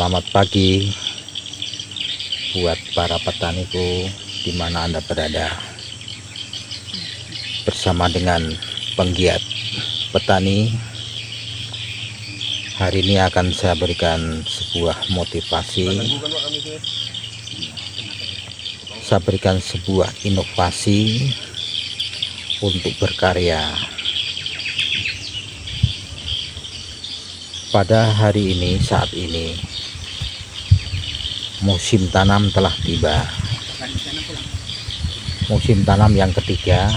Selamat pagi buat para petaniku di mana Anda berada. Bersama dengan penggiat petani, hari ini akan saya berikan sebuah motivasi. Saya berikan sebuah inovasi untuk berkarya. Pada hari ini, saat ini, musim tanam telah tiba. Musim tanam yang ketiga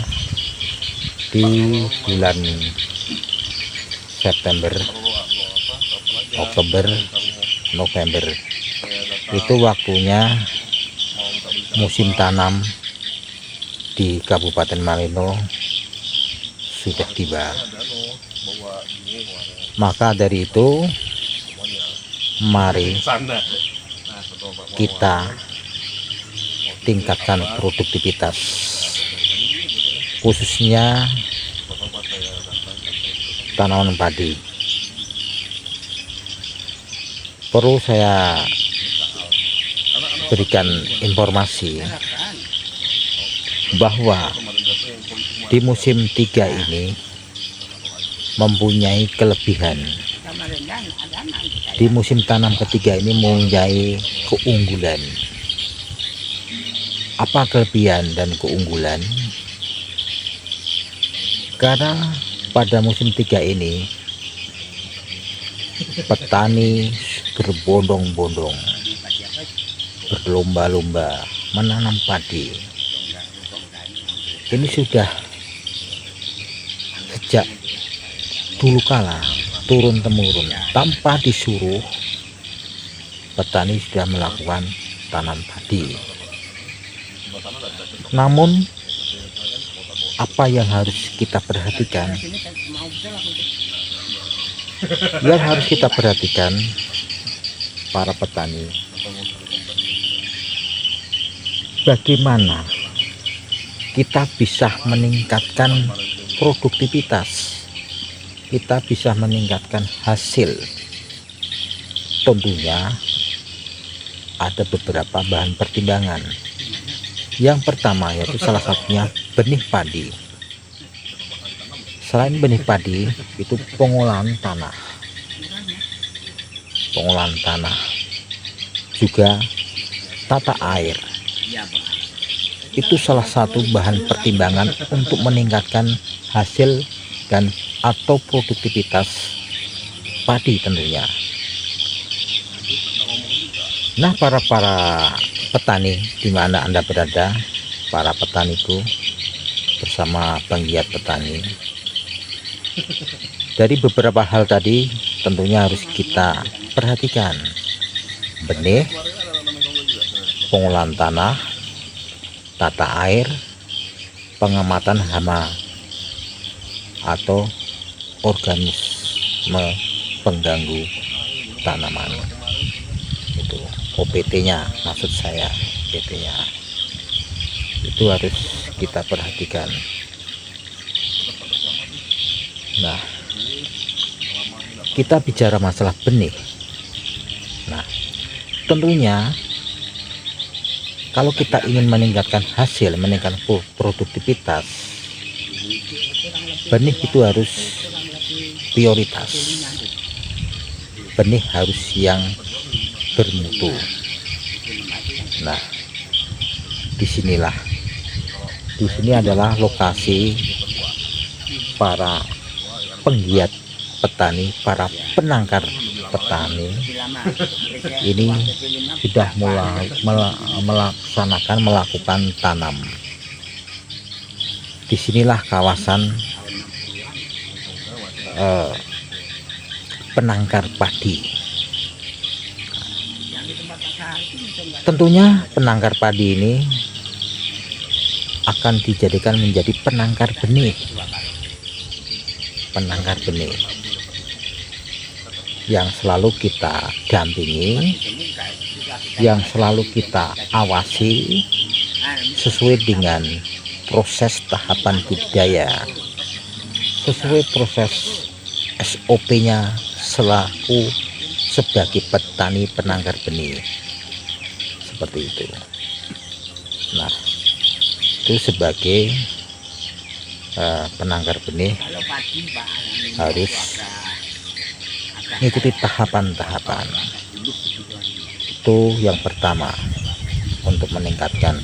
di bulan September, Oktober, November. Itu waktunya musim tanam di Kabupaten Malino sudah tiba. Maka dari itu, mari kita tingkatkan produktivitas, khususnya tanaman padi. Perlu saya berikan informasi bahwa di musim 3 ini mempunyai kelebihan. Di musim tanam ketiga ini mempunyai keunggulan. Apa kelebihan dan keunggulan? Karena pada musim 3 ini petani berbondong-bondong, berlomba-lomba menanam padi. Ini sudah sejak dulu kala turun temurun, tanpa disuruh petani sudah melakukan tanam padi. Namun apa yang harus kita perhatikan? Yang harus kita perhatikan para petani, bagaimana kita bisa meningkatkan produktivitas, kita bisa meningkatkan hasil. Tentunya ada beberapa bahan pertimbangan. Yang pertama yaitu salah satunya benih padi. Selain benih padi, itu pengolahan tanah. Pengolahan tanah juga tata air. Itu salah satu bahan pertimbangan untuk meningkatkan hasil dan atau produktivitas padi tentunya. Nah, para petani di mana Anda berada, para petaniku bersama penggiat petani, dari beberapa hal tadi tentunya harus kita perhatikan: benih, pengolahan tanah, tata air, pengamatan hama atau organisme pengganggu tanaman. Itu OPT-nya, maksud saya OPT-nya. Itu harus kita perhatikan. Nah, kita bicara masalah benih. Nah, tentunya kalau kita ingin meningkatkan hasil, meningkatkan produktivitas, benih itu harus prioritas. Benih harus yang bermutu. Nah, di sini adalah lokasi para penggiat petani, para penangkar petani ini sudah melakukan tanam. Disinilah kawasan penangkar padi. Tentunya penangkar padi ini akan dijadikan menjadi penangkar benih. Penangkar benih yang selalu kita dampingi, yang selalu kita awasi sesuai dengan proses tahapan budidaya, sesuai proses SOP-nya selaku sebagai petani penangkar benih seperti itu. Nah, itu sebagai penangkar benih harus mengikuti tahapan-tahapan. Itu yang pertama, untuk meningkatkan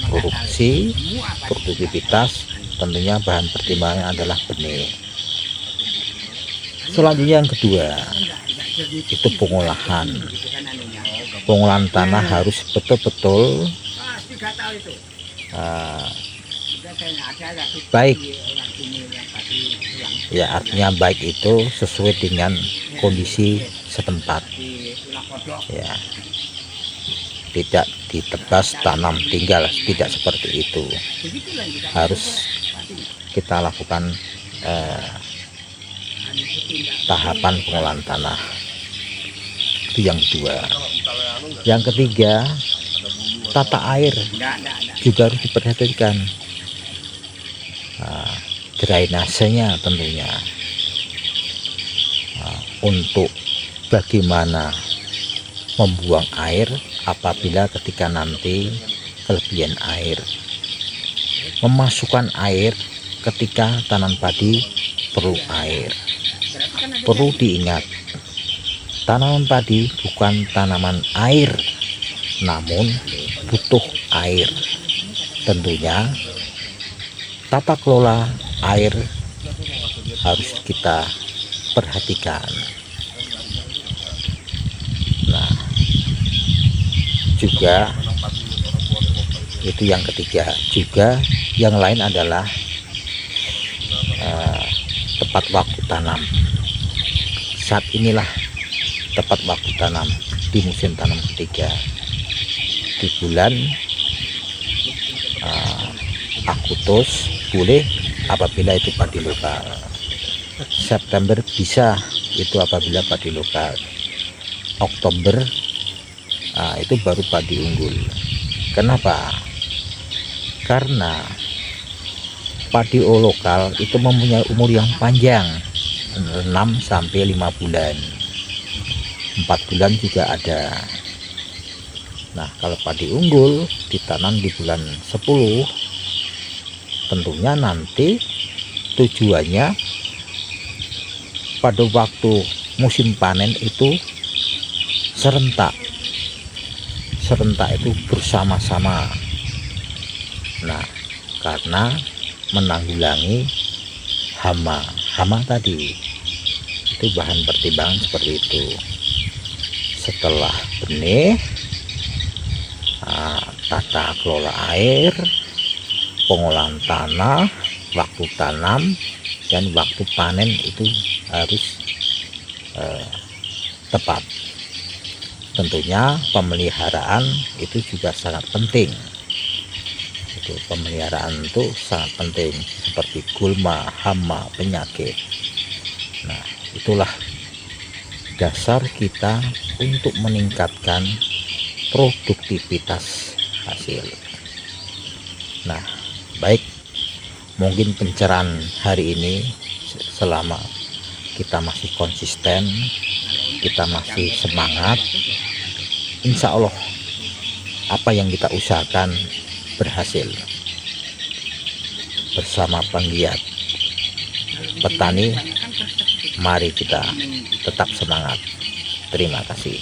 produktivitas. Tentunya bahan pertimbangannya adalah benih. Selanjutnya yang kedua, itu pengolahan tanah harus betul-betul baik ya, artinya baik itu sesuai dengan kondisi setempat ya, tidak ditebas tanam tinggal, tidak seperti itu. Harus kita lakukan tahapan pengolahan tanah. Itu yang kedua. Yang ketiga, tata air juga harus diperhatikan. Drainasenya tentunya, untuk bagaimana membuang air apabila ketika nanti kelebihan air, memasukkan air ketika tanam padi perlu air. Perlu diingat, tanaman padi bukan tanaman air, namun butuh air. Tentunya tata kelola air harus kita perhatikan. Nah, juga itu yang ketiga. Juga yang lain adalah tepat waktu tanam. Saat inilah tepat waktu tanam di musim tanam ketiga, di bulan Agustus boleh apabila itu padi lokal. September bisa itu apabila padi lokal. Oktober itu baru padi unggul. Kenapa? Karena padi lokal itu mempunyai umur yang panjang, 6 sampai 5 bulan. 4 bulan juga ada. Nah, kalau padi unggul ditanam di bulan 10, tentunya nanti tujuannya pada waktu musim panen itu serentak itu bersama-sama. Nah, karena menanggulangi hama tadi, itu bahan pertimbangan seperti itu. Setelah benih, tata kelola air, pengolahan tanah, waktu tanam dan waktu panen itu harus tepat. Tentunya pemeliharaan itu juga sangat penting. Itu pemeliharaan itu sangat penting, seperti gulma, hama, penyakit. Nah, itulah dasar kita untuk meningkatkan produktivitas hasil. Nah, baik, mungkin pencerahan hari ini, selama kita masih konsisten, kita masih semangat, insya Allah apa yang kita usahakan berhasil. Bersama penggiat petani, mari kita tetap semangat. Terima kasih.